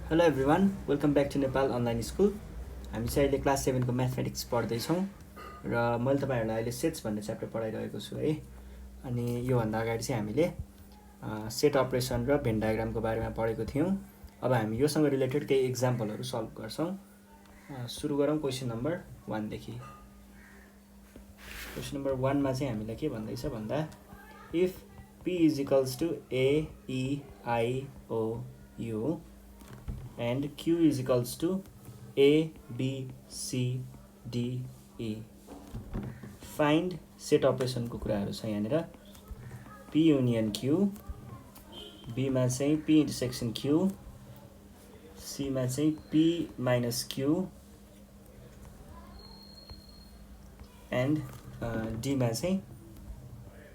Hello everyone, welcome back to Nepal online school. हामी चाहिँ अहिले क्लास 7 को म्याथमेटिक्स पढ्दैछौँ र मैले तपाईँहरूलाई अहिले सेट्स भन्ने च्याप्टर पढाइरहेको छु है। अनि योभन्दा अगाडि चाहिँ हामीले सेट अपरेसन र भेन डायग्रामको बारेमा पढेको थियौँ। अब हामी योसँग रिलेटेड केही इक्जाम्पलहरू सल्भ गर्छौँ। सुरु गरौँ क्वेसन नम्बर 1 देखि। क्वेसन नम्बर 1 मा चाहिँ हामीलाई के भन्दैछ भन्दा if p is equals to a e i o u and q is equals to a b c d e find set operation को कुराहरु छ यहाँनिर। p union q, b मा चाहिँ p intersection q, c मा चाहिँ p minus q and d मा चाहिँ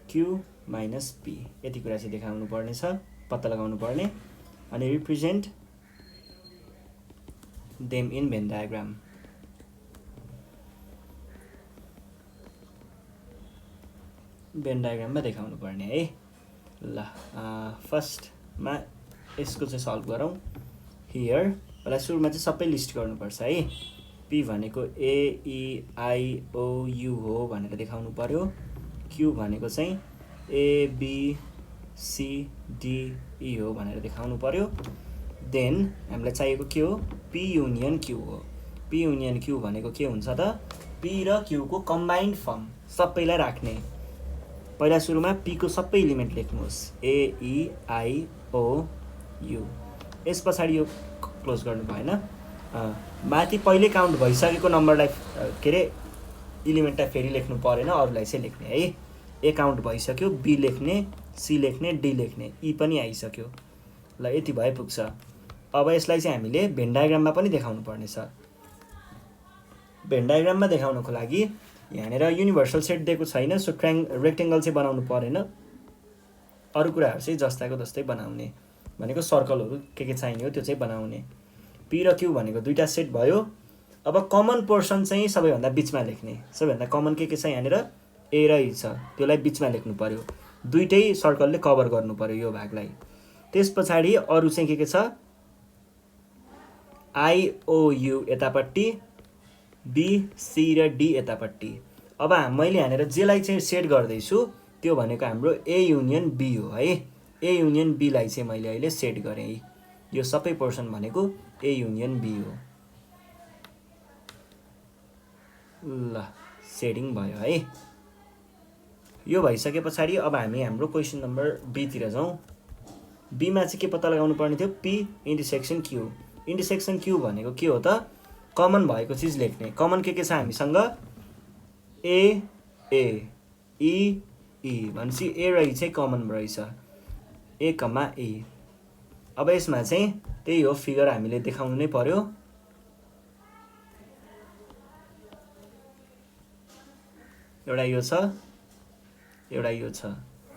q minus p। यति कुरा चाहिँ देखाउनु पर्ने छ, पत्ता लगाउनु पर्ने। अनि represent them in Venn diagram। Venn diagram मा देखाउनु पर्ने है। ल फर्स्टमा यसको चाहिँ सल्भ गरौँ। हियर पहिला सुरुमा चाहिँ सबै लिस्ट गर्नुपर्छ है। p भनेको a e i o u हो भनेर देखाउनु पर्यो। q भनेको चाहिँ a b c d e हो भनेर देखाउनु पर्यो। देन हामीलाई चाहिएको के हो? p युनियन q हो। p युनियन q भनेको के हुन्छ त? p र q को कम्बाइन्ड फर्म सबैलाई राख्ने। पहिला सुरुमा p को सबै एलिमेन्ट लेख्नुहोस्, a e i o u। यस पछाडि यो क्लोज गर्नु भएन। माथि पहिले काउन्ट भइसकेको नम्बरलाई के रे एलिमेन्टलाई फेरि लेख्नु परेन, अरूलाई चाहिँ लेख्ने है। a काउन्ट भइसक्यो, b लेख्ने, c लेख्ने, d लेख्ने, e पनि आइसक्यो। ल यति भए पुग्छ। अब यसलाई चाहिँ हामीले भेन डायग्राममा पनि देखाउनु पर्ने छ। भेन डायग्राममा देखाउनको लागि यहाँनिर युनिभर्सल सेट दिएको छैन, सो रेक्टेंगल चाहिँ बनाउनु परेन। अरु कुराहरु चाहिँ जस्ताको जस्तै बनाउने। भनेको सर्कलहरु के चाहिने हो त्यो चाहिँ बनाउने। p र q भनेको दुईटा सेट भयो। अब कमन पोर्सन चाहिँ सबैभन्दा बीचमा लेख्ने। सबैभन्दा कमन के छ यहाँनिर? a र e छ, त्यसलाई बीचमा लेख्नु पर्यो। दुईटै सर्कलले कभर गर्नु पर्यो यो भागलाई। त्यसपछि अरु चाहिँ के छ? I O U यतापट्टि, B C र D यतापट्टि। अब मैले यहाँनिर जेलाई चाहिँ सेट गर्दैछु त्यो भनेको हाम्रो A युनियन B हो है। A युनियन B लाई चाहिँ मैले अहिले सेट गरे। यो सबै पोर्सन भनेको A युनियन B हो। ल सेटिङ भयो है। यो भइसकेपछि अब हामी हाम्रो क्वेशन नम्बर B तिर जाउँ। B मा चाहिँ के पत्ता लगाउनु पर्ने थियो? P intersection Q। Intersection Q भनेको के हो त? कमन भएको चीज लेख्ने। कमन के छ हामीसँग? A A E E भनेपछि A र E चाहिँ कमन रहेछ। A comma E। अब यसमा चाहिँ त्यही हो, फिगर हामीले देखाउनु नै पर्यो। एउटा यो छ, एउटा यो छ,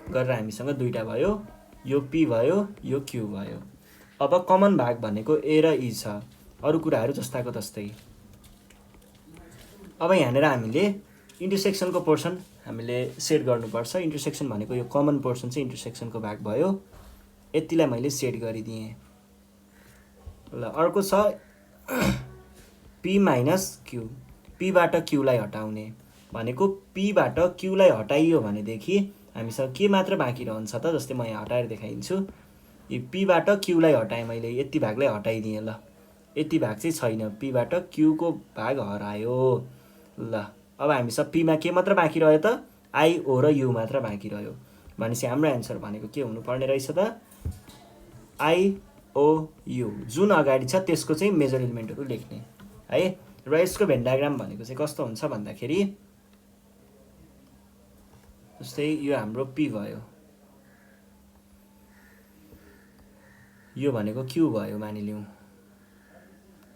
गरेर हामीसँग दुईटा भयो। यो P भयो, यो Q भयो। अब कमन भाग भनेको A र E छ, अरु कुराहरु जस्ताको तस्तै। अब यहाँनिर हामीले इन्टरसेक्सनको पोर्सन हामीले सेट गर्नुपर्छ। इन्टरसेक्सन भनेको यो कमन पोर्सन चाहिँ इन्टरसेक्सनको भाग भयो। यतिलाई मैले सेट गरिदिएँ। ल अर्को छ P माइनस Q। P बाट Q लाई हटाउने भनेको P बाट Q लाई हटाइयो भनेदेखि हामीसँग के मात्र बाँकी रहन्छ त? जस्तै म यहाँ हटाएर देखाइदिन्छु। यो P बाट Q लाई हटाएँ मैले, यति भागलाई हटाइदिएँ। ल यति भाग चाहिँ छैन, P बाट Q को भाग हरायो। ल अब हामीसँग P मा के मात्र बाँकी रह्यो त? I O र U मात्र बाँकी रह्यो। भनेपछि हाम्रो आन्सर भनेको के हुनु पर्ने रहेछ त? I O U जुन अगाडि छ त्यसको चाहिँ मेजर एलिमेन्टहरु लेख्ने है। र यसको भेन डायग्राम भनेको चाहिँ कस्तो हुन्छ भन्दाखेरि जस्तै यो हाम्रो P भयो, यो भनेको Q भयो मानिलिउँ।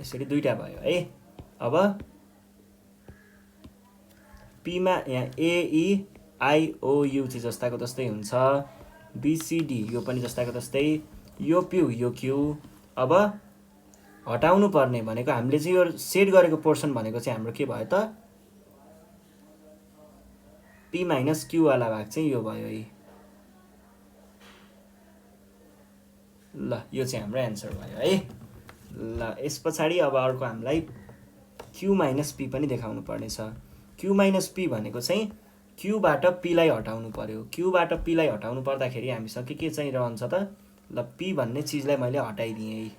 यसरी दुईटा भयो है। अब P मा यहाँ A E I O U चाहिँ जस्ताको जस्तै हुन्छ। B C D यो पनि जस्ताको जस्तै। यो P यो Q। अब हटाउनु पर्ने भनेको हामीले चाहिँ यो सेट गरेको पोर्सन भनेको चाहिँ हाम्रो के भयो त? P माइनस Q वाला भाग चाहिँ यो भयो है। ल यो चाहिँ हाम्रो आन्सर भयो है। ल यस पछाडि अब अर्को हामीलाई क्यू माइनस पी पनि देखाउनु पर्नेछ। क्यू माइनस पी भनेको चाहिँ क्यूबाट पीलाई हटाउनु पर्यो। क्यूबाट पीलाई हटाउनु पर्दाखेरि हामीसँग के चाहिँ रहन्छ त, ल पी भन्ने चिजलाई मैले हटाइदिएँ है।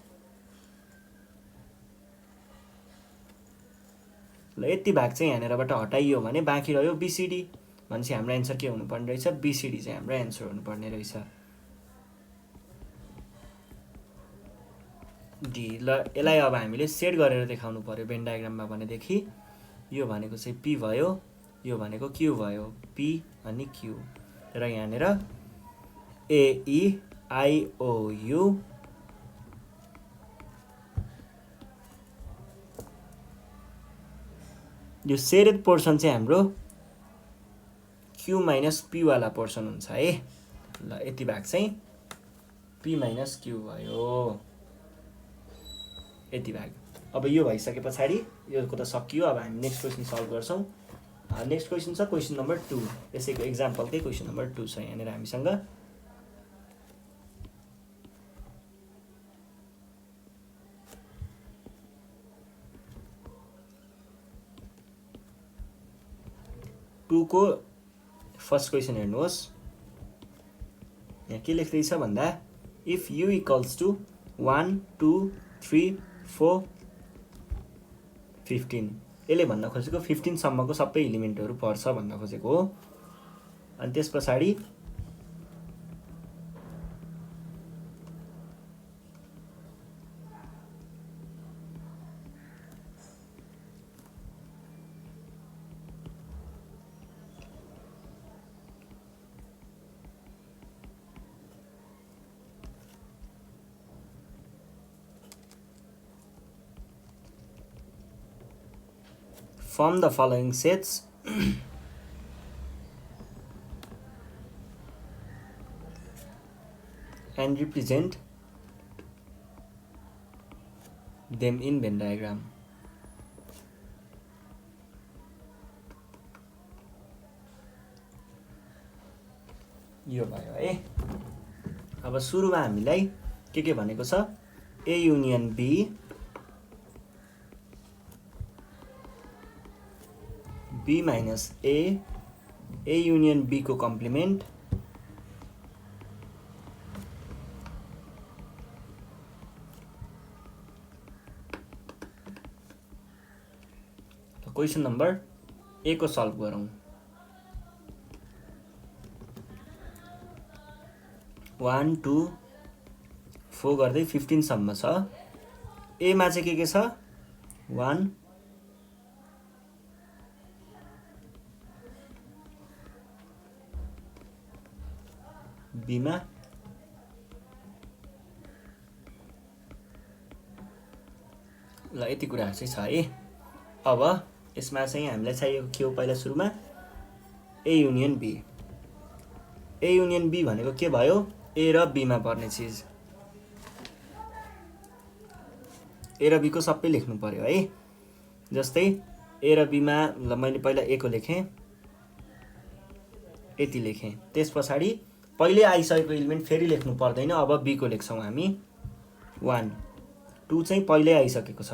ल यति भाग चाहिँ यहाँनिरबाट हटाइयो भने बाँकी रह्यो बीसीडी। भनेपछि हाम्रो एन्सर के हुनुपर्ने रहेछ, बीसीडी चाहिँ हाम्रो एन्सर हुनुपर्ने रहेछ। डी। ल यसलाई अब हामीले सेट गरेर देखाउनु पर्यो भेन डायग्राममा भनेदेखि यो भनेको चाहिँ पी भयो, यो भनेको क्यू भयो, पी अनि क्यू। र यहाँनिर AEIOU यो सेडेड पोर्सन चाहिँ हाम्रो क्यू माइनस पी वाला पोर्सन हुन्छ है। ल यति भाग चाहिँ पी माइनस क्यू भयो, यति भाग। अब यो भइसके पछाडि योको त सकियो। अब हामी नेक्स्ट क्वेसन सल्भ गर्छौँ। नेक्स्ट क्वेसन छ क्वेसन नम्बर 2। यसैको एक्जाम्पलकै क्वेसन नम्बर 2 छ यहाँनिर हामीसँग। टूको फर्स्ट क्वेसन हेर्नुहोस्, यहाँ के लेख्दैछ भन्दा इफ यु इक्वल्स टु 1 2 3 4 15, यसले भन्न खोजेको 15 सम्मको सबै एलिमेन्टहरू पर्छ भन्न खोजेको हो। अनि त्यस पछाडि form the following sets and represent them in Venn diagram. यो भयो है। अब सुरुमा हामीलाई के भनेको छ, A union B, B minus A, A union B को कम्प्लिमेन्ट, क्वेसन नम्बर A को सल्भ गरौँ। 1 2 4 गर्दै 15 सम्म छ। A मा चाहिँ के छ, 1 B मा ल यति कुराहरु चाहिँ छ है। अब यसमा चाहिँ हामीलाई चाहिएको के हो, पहिला सुरुमा A union B। A union B भनेको के भयो, A र B मा पर्ने चिज। A र B को सबै लेख्नु पर्यो है। जस्तै A र B मा ल मैले पहिला A को लेखेँ, यति लेखेँ। त्यस पछाडि पहिले आइसकेको एलिमेन्ट फेरि लेख्नु पर्दैन, अब B को लेख्छौँ हामी। 1 2 चाहिँ पहिले आइसकेको छ।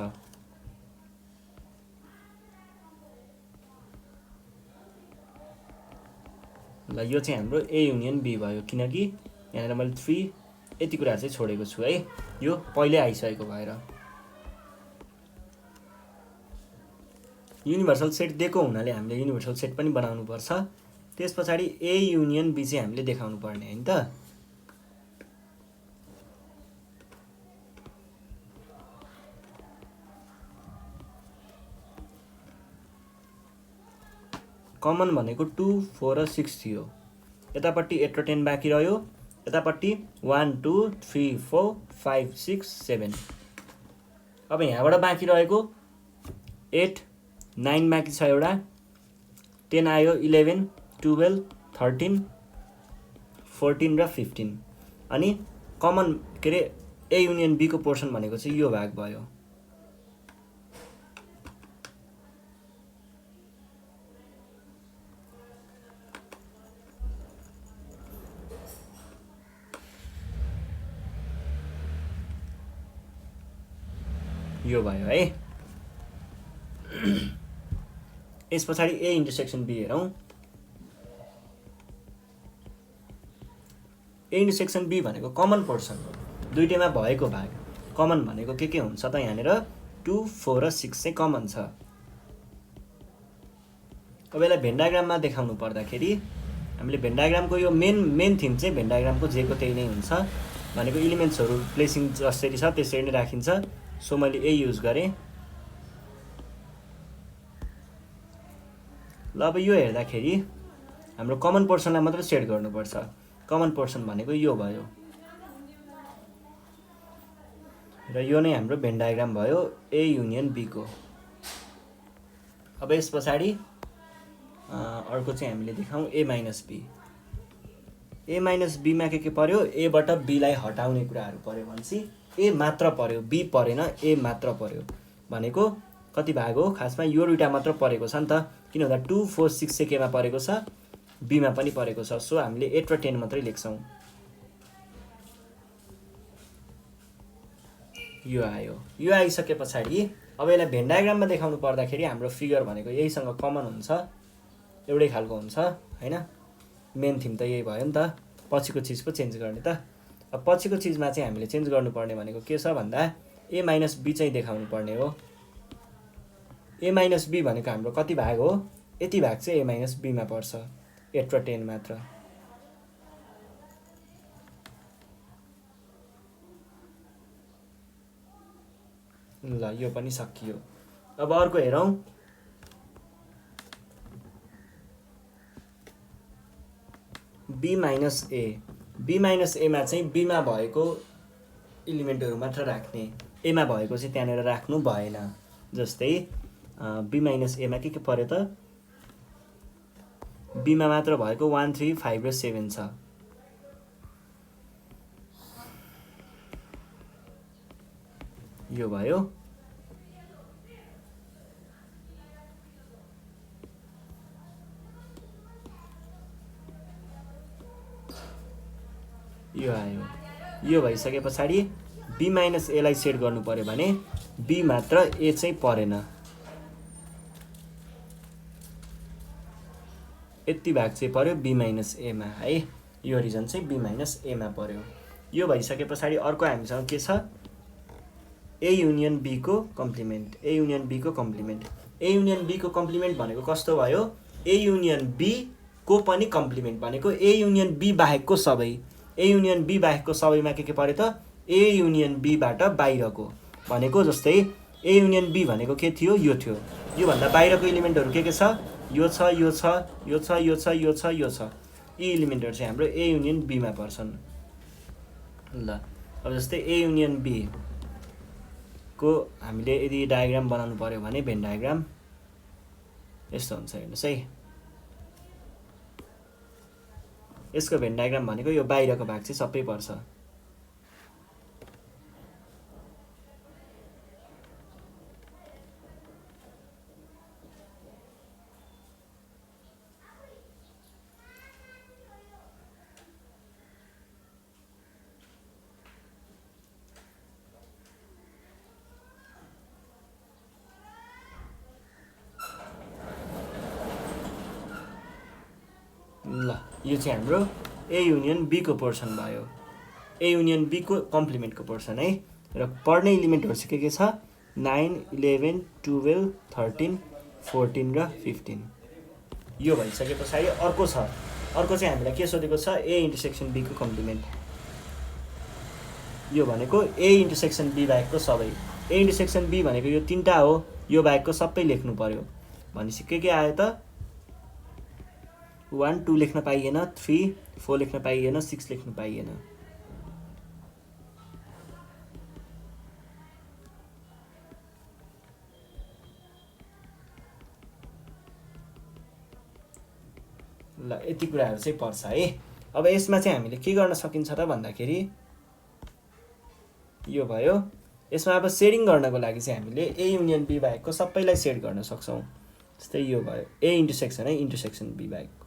ल यो चाहिँ हाम्रो A युनियन B भयो, किनकि यहाँनिर मैले 3 यति कुरा चाहिँ छोडेको छु है, यो पहिले आइसकेको भएर। युनिभर्सल सेट दिएको हुनाले हामीले युनिभर्सल सेट पनि बनाउनु पर्छ। त्यस पछाडि A युनियन B चाहिँ हामीले देखाउनु पर्ने हैन त। कमन भनेको 2 4 र 6 थियो। यतापट्टि 8 र 10 बाँकी रह्यो, यतापट्टि 1 2 3 4 5 6 7। अब यहाँबाट बाँकी रहेको 8 9 बाँकी छ एउटा, 10 आयो, 11 12 13 14 र 15। अनि कमन के रे A युनियन B को पोर्सन भनेको चाहिँ यो भाग भयो। यो भयो है। यस पछाडि ए इन्टरसेक्सन बी हेरौँ। ए इन्टरसेक्सन बी भनेको कमन पोर्सन हो, दुईटैमा भएको भाग। कमन भनेको के हुन्छ त यहाँनिर 2, 4 र 6 चाहिँ कमन छ। अब यसलाई भेन डायग्राममा देखाउनु पर्दाखेरि हामीले भेन डायग्रामको यो मेन थिम चाहिँ भेन डायग्रामको जेको त्यही नै हुन्छ, भनेको इलिमेन्ट्सहरू प्लेसिङ जसरी छ त्यसरी नै राखिन्छ। सो मैले ए युज गरेँ। ल अब यो हेर्दाखेरि हाम्रो कमन पोर्सनलाई मात्र सेट गर्नुपर्छ। कमन पोर्सन भनेको यो भयो र यो नै हाम्रो भेन डायग्राम भयो ए युनियन बी को। अब यस पछाडि अर्को चाहिँ हामीले देखाउँ ए माइनस बी। ए माइनस बीमा के पर्यो, एबाट बीलाई हटाउने कुराहरू पर्यो भनेपछि ए मात्र पर्यो, बी परेन, ए मात्र पर्यो। भनेको कति भाग हो, खासमा यो दुईटा मात्र परेको छ नि त, किन भन्दा 2, 4, 6 चाहिँ केमा परेको छ, बीमा पनि परेको छ। सो हामीले 8 र 10 मात्रै लेख्छौँ। यो आयो। यो आइसके पछाडि अब यसलाई भेन डायग्राममा देखाउनु पर्दाखेरि हाम्रो फिगर भनेको यहीसँग कमन हुन्छ, एउटै खालको हुन्छ हैन। मेन थिम त यही भयो नि त, पछिको चिज पो चेन्ज गर्ने त। अब पछिको चिजमा चाहिँ हामीले चेन्ज गर्नुपर्ने भनेको के छ भन्दा ए माइनस बी चाहिँ देखाउनु पर्ने हो। ए माइनस बी भनेको हाम्रो कति भाग हो, यति भाग चाहिँ ए माइनस बीमा पर्छ, 8 र 10 मात्र। ल यो पनि सकियो। अब अर्को हेरौँ। B minus a. B minus एमा चाहिँ बीमा भएको इलिमेन्टहरू मात्र राख्ने, एमा भएको चाहिँ त्यहाँनिर राख्नु भएन। जस्तै बी माइनस एमा के पर्यो त, बीमा मात्र भएको 1, 3, 5 र 7 छ। यो भयो। यो आयो। यो भइसके पछाडि बी माइनस एलाई सेट गर्नु पर्यो भने बी मात्र ए चाहिँ परेन, यति भाग चाहिँ पर्यो बी माइनस एमा है। यो रिजन चाहिँ बी माइनस एमा पर्यो। यो भइसके पछाडि अर्को हामीसँग के छ, ए युनियन बी को कम्प्लिमेन्ट। ए युनियन बी को कम्प्लिमेन्ट। ए युनियन बी को कम्प्लिमेन्ट भनेको कस्तो भयो, ए युनियन बी को पनि कम्प्लिमेन्ट भनेको ए युनियन बी बाहेकको सबै। ए युनियन बी बाहेकको सबैमा के पर्यो त, ए युनियन बीबाट बाहिरको। भनेको जस्तै ए युनियन बी भनेको के थियो, यो थियो। योभन्दा बाहिरको इलिमेन्टहरू के छ, यो छ, यो छ, यो छ, यो छ, यो छ, यो छ। यी इलिमेन्टहरू चाहिँ हाम्रो ए युनियन बीमा पर्छन्। ल अब जस्तै ए युनियन बी को हामीले यदि डायग्राम बनाउनु पर्यो भने भेन डायग्राम यस्तो हुन्छ। हेर्नुहोस् है, यसको भेन डायग्राम भनेको यो बाहिरको भाग चाहिँ सबै पर्छ। ल यो चाहिँ हाम्रो ए युनियन बी को पोर्सन भयो, ए युनियन बी को कम्प्लिमेन्टको पोर्सन है। र पढ्ने इलिमेन्टहरू चाहिँ के छ, 9, 11, 12, 13, 14 र 15। यो भइसके पछाडि अर्को छ। अर्को चाहिँ हामीलाई के सोधेको छ, ए इन्टरसेक्सन बी को कम्प्लिमेन्ट। यो भनेको ए इन्टरसेक्सन बी बाहेकको सबै। ए इन्टरसेक्सन बी भनेको यो 3टा हो, यो बाहेकको सबै लेख्नु पर्यो। भनेपछि के आयो त, 1, 2 लेख्न पाइएन, 3, 4 लेख्न पाइएन, 6 लेख्न पाइएन। ल यति कुराहरू चाहिँ पर्छ है। अब यसमा चाहिँ हामीले के गर्न सकिन्छ त भन्दाखेरि यो भयो। यसमा अब सेडिङ गर्नको लागि चाहिँ हामीले ए युनियन बी बाहेकको सबैलाई सेट गर्न सक्छौँ। जस्तै यो भयो ए इन्टरसेक्सन है, इन्टरसेक्सन बी बाहेक।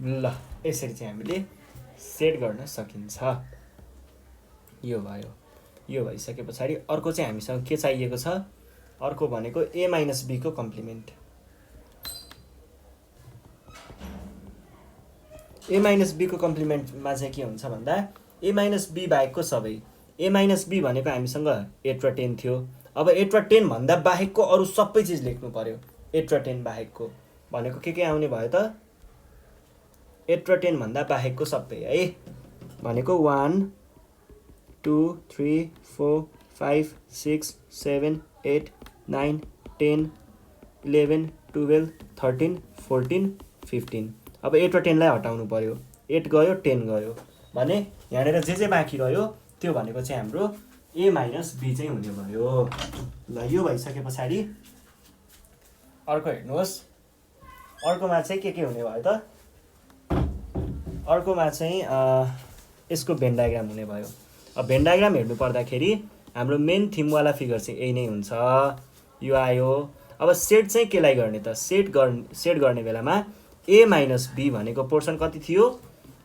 ल यसरी चाहिँ हामीले सेट गर्न सकिन्छ। यो भयो। यो भइसके पछाडि अर्को चाहिँ हामीसँग के चाहिएको छ? अर्को भनेको a माइनस b को कम्प्लिमेन्ट। a माइनस b को कम्प्लिमेन्टमा चाहिँ के हुन्छ भन्दा a माइनस b बाहेकको सबै। a माइनस b भनेको हामीसँग 8 र 10 थियो। अब 8 र 10 भन्दा बाहेकको अरू सबै चिज लेख्नु पर्यो। 8 र 10 बाहेकको भनेको के आउने भयो त? 8 र 10 भन्दा बाहेकको सबै है। भनेको 1 2 3 4 5 6 7 8 9 10 11 12 13 14 15। अब 8 र 10 लाई हटाउनु पर्यो। 8 गयो 10 गयो भने यहाँनिर जे बाँकी रह्यो त्यो भनेको चाहिँ हाम्रो a माइनस b चाहिँ हुने भयो। ल यो भइसके पछाडि अर्को हेर्नुहोस्। अर्कोमा चाहिँ के हुने भयो त? अर्कोमा चाहिँ यसको भेन डायग्राम हुने भयो। अब भेन डायग्राम हेर्नु पर्दाखेरि हाम्रो मेन थिमवाला फिगर चाहिँ यही नै हुन्छ। यो आयो। अब सेट चाहिँ केलाई गर्ने त? सेट गर्ने बेलामा a माइनस b भनेको पोर्सन कति थियो?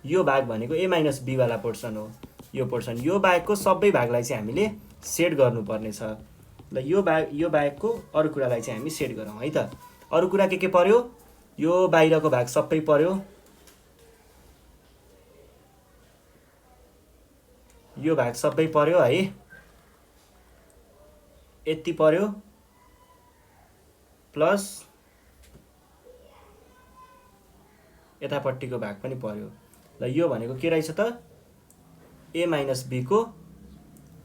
यो भाग भनेको a माइनस b वाला पोर्सन हो। यो पोर्सन यो बाहेकको सबै भागलाई चाहिँ हामीले सेट गर्नुपर्ने छ। ल यो बाहेकको अरू कुरालाई चाहिँ हामी सेट गरौँ है त। अरू कुरा के पर्यो? यो बाहिरको भाग सबै पर्यो। यो भाग सबै पर्यो है। यति पर्यो प्लस यतापट्टिको भाग पनि पर्यो। ल यो भनेको के रहेछ त? a माइनस b को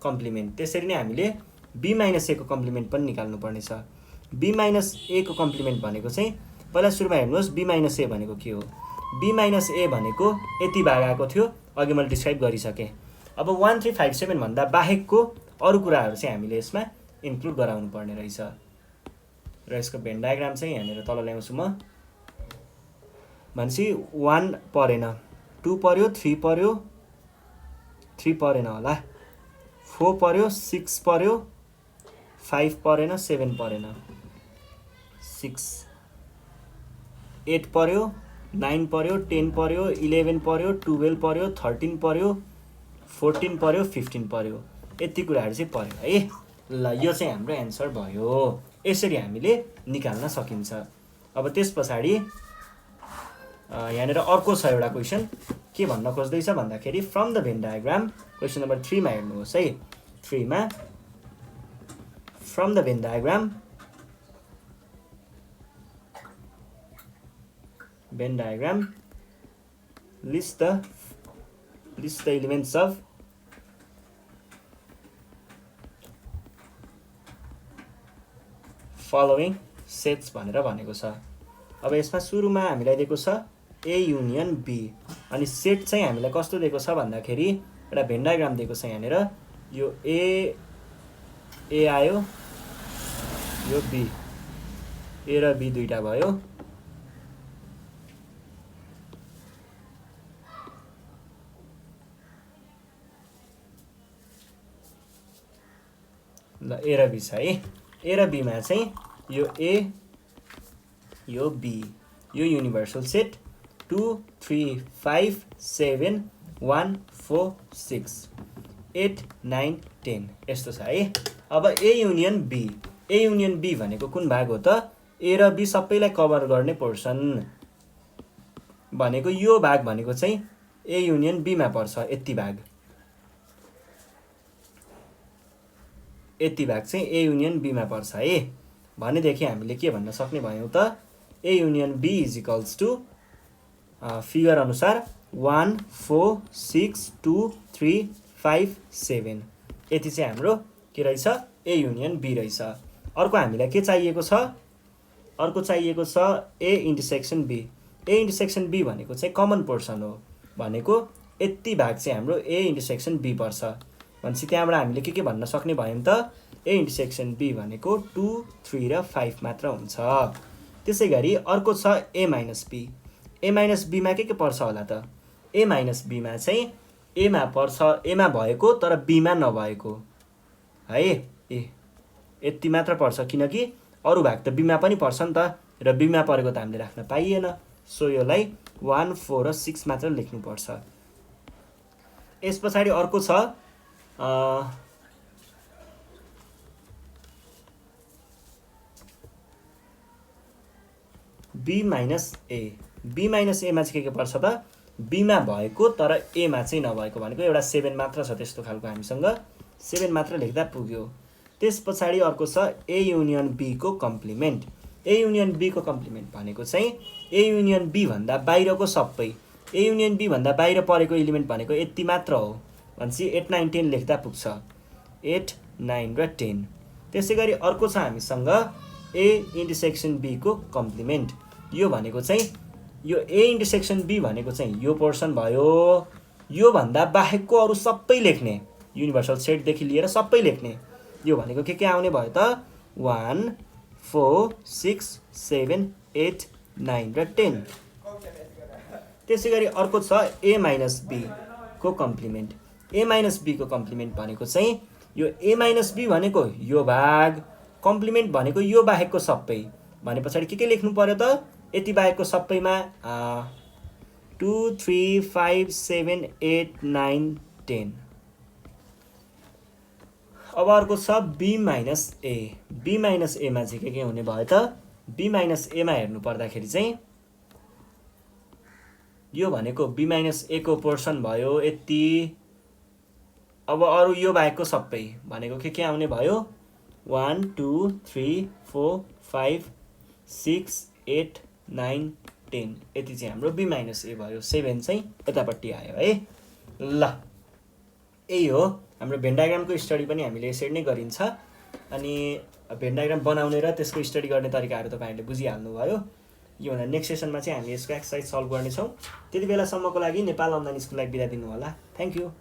कम्प्लिमेन्ट। त्यसरी नै हामीले b माइनस a को कम्प्लिमेन्ट पनि निकाल्नु पर्ने छ। b माइनस a को कम्प्लिमेन्ट भनेको चाहिँ पहिला सुरुमा हेर्नुहोस् b माइनस a भनेको के हो? b माइनस a भनेको यति भाग आएको थियो, अघि मैले डिस्क्राइब गरिसकेँ। अब 1 3 5 7 भन्दा बाहेकको अरू कुराहरू चाहिँ हामीले यसमा इन्क्लुड गराउनु पर्ने रहेछ। र यसको भेन डायग्राम चाहिँ यहाँनिर तल ल्याउँछु म। भनेपछि 1 परेन, 2 पर्यो, 3 पर्यो, 3 परेन होला, 4 पर्यो, 6 पर्यो, 5 परेन, 7 परेन, 6 8 पर्यो, 9 पर्यो, 10 पर्यो, 11 पर्यो, 12 पर्यो, 13 पर्यो, 14 पर्यो, 15 पर्यो। यति कुराहरू चाहिँ पर्यो है। ल यो चाहिँ हाम्रो एन्सर भयो। यसरी हामीले निकाल्न सकिन्छ। अब त्यस पछाडि यहाँनिर अर्को छ एउटा क्वेसन। के भन्न खोज्दैछ भन्दाखेरि from the van diagram, question number 3 मा हेर्नुहोस् है। 3 मा from the van diagram, list the elements of following sets भनेर भनेको छ। अब यसमा सुरुमा हामीलाई दिएको छ a युनियन b। अनि सेट चाहिँ हामीलाई कस्तो दिएको छ भन्दाखेरि एउटा भेन डायग्राम दिएको छ यहाँनिर। यो a आयो, यो b, a र b दुईटा भयो। ल a र b छ है। a र b मा चाहिँ यो a, यो b, यो युनिभर्सल सेट 2 3 5 7 1 4 6 8 9 10 यस्तो छ है। अब a युनियन b भनेको कुन भाग हो त? a र b सबैलाई कभर गर्ने पोर्सन भनेको यो भाग भनेको चाहिँ a युनियन b मा पर्छ। यति भाग चाहिँ a युनियन b मा पर्छ है। भनेदेखि हामीले के भन्न सक्ने भयौँ त? a union b is equals to figure अनुसार 1 4 6 2 3 5 7। यति चाहिँ हाम्रो के रहेछ? a युनियन b रहेछ। अर्को हामीलाई के चाहिएको छ? अर्को चाहिएको छ a intersection b। a intersection b भनेको चाहिँ कमन पोर्सन हो। भनेको यति भाग चाहिँ हाम्रो a इन्टरसेक्सन b पर्छ। भनेपछि त्यहाँबाट हामीले के भन्न सक्ने भयौँ त? a इन्टरसेक्सन b भनेको 2 3 र 5 मात्र हुन्छ। त्यसै गरी अर्को छ a minus b। a minus b मा के पर्छ होला त? a माइनस b मा चाहिँ a मा पर्छ, a मा भएको तर b मा नभएको है। यति मात्र पर्छ, किनकि अरू भाग त b मा पनि पर्छ नि त, र b मा परेको त हामीले राख्न पाइएन। सो योलाई 1 4 र 6 मात्र लेख्नुपर्छ। यस पछाडि अर्को छ b minus a। b minus a मा चाहिँ के पर्छ त b मा भएको तर a मा चाहिँ नभएको भनेको एउटा 7 मात्र छ त्यस्तो खालको हामीसँग 7 मात्र लेख्दा पुग्यो। त्यस पछाडि अर्को छ a युनियन b को कम्प्लिमेन्ट। a युनियन b को कम्प्लिमेन्ट भनेको चाहिँ a युनियन b भन्दा बाहिरको सबै a युनियन b भन्दा बाहिर परेको एलिमेन्ट भनेको यति मात्र हो भनेपछि 8 9 10 लेख्दा पुग्छ 8 9 र 10। त्यसैगरी अर्को छ हामीसँग a इन्टरसेक्सन b को कम्प्लिमेन्ट। यो भनेको चाहिँ यो a इन्टरसेक्सन b भनेको चाहिँ यो पोर्सन भयो, यो भन्दा बाहेकको अरु सबै लेख्ने युनिभर्सल सेटदेखि लिएर सबै लेख्ने। यो भनेको के आउने भयो त 1 4 6 7 8 9 र 10। त्यसैगरी अर्को छ a माइनस b को कम्प्लिमेन्ट। a माइनस b को कम्प्लिमेन्ट भनेको चाहिँ यो a माइनस b भनेको यो भाग, कम्प्लिमेन्ट भनेको यो बाहेकको सबै भने पछाडि के लेख्नु पर्यो त यति बाहेकको सबैमा 2 3 5 7 8 9 10। अब अर्को छ b minus a। b minus a मा चाहिँ के हुने भयो त b माइनस a मा हेर्नु पर्दाखेरि चाहिँ यो भनेको b माइनस a को पोर्सन भयो यति। अब अरु यो बाहेकको सबै भनेको के आउने भयो 1 2 3 4 5 6 8 9 10 यति चाहिँ हाम्रो b माइनस a भयो। 7 चाहिँ यतापट्टि आयो है। ल यही हो हाम्रो भेन डायग्रामको स्टडी पनि हामीले यसरी नै गरिन्छ। अनि भेन डायग्राम बनाउने र त्यसको स्टडी गर्ने तरिकाहरू तपाईहरुले बुझिहाल्नु भयो। यो भन्दा नेक्स्ट सेसनमा चाहिँ हामी यसको एक्सरसाइज सल्भ गर्ने छौं। त्यति बेलासम्मको लागि नेपाल अनलाइन स्कुललाई बिदा दिनु होला। Thank you.